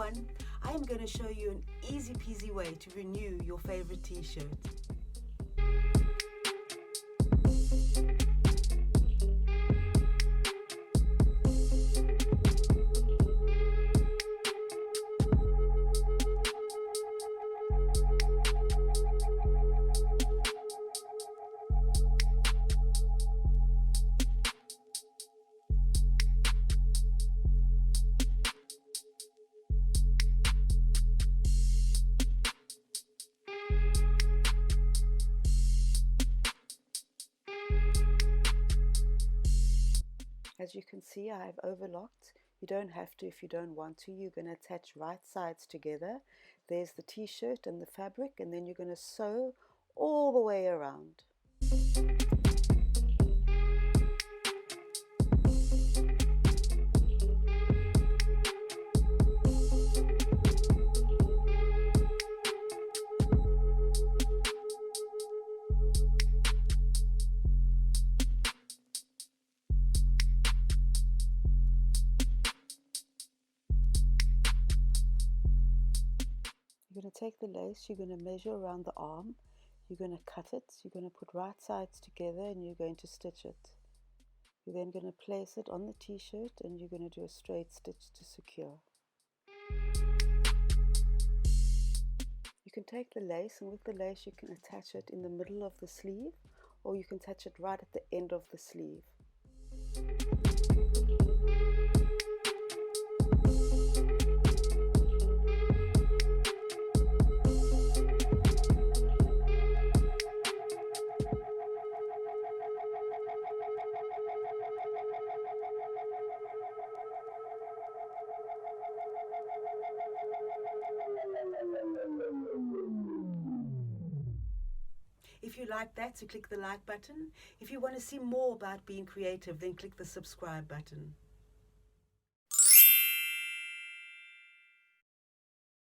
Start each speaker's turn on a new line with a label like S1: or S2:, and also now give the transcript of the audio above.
S1: everyone, I am going to show you an easy peasy way to renew your favorite t-shirt. As you can see, I have overlocked. You don't have to if you don't want to. You're going to attach right sides together. There's the t-shirt and the fabric, and then you're going to sew all the way around. You're going to take the lace, you're going to measure around the arm, you're going to cut it, you're going to put right sides together and you're going to stitch it. You're then going to place it on the t-shirt and you're going to do a straight stitch to secure. You can take the lace, and with the lace you can attach it in the middle of the sleeve, or you can attach it right at the end of the sleeve. If you like that, so click the like button. If you want to see more about being creative, then click the subscribe button.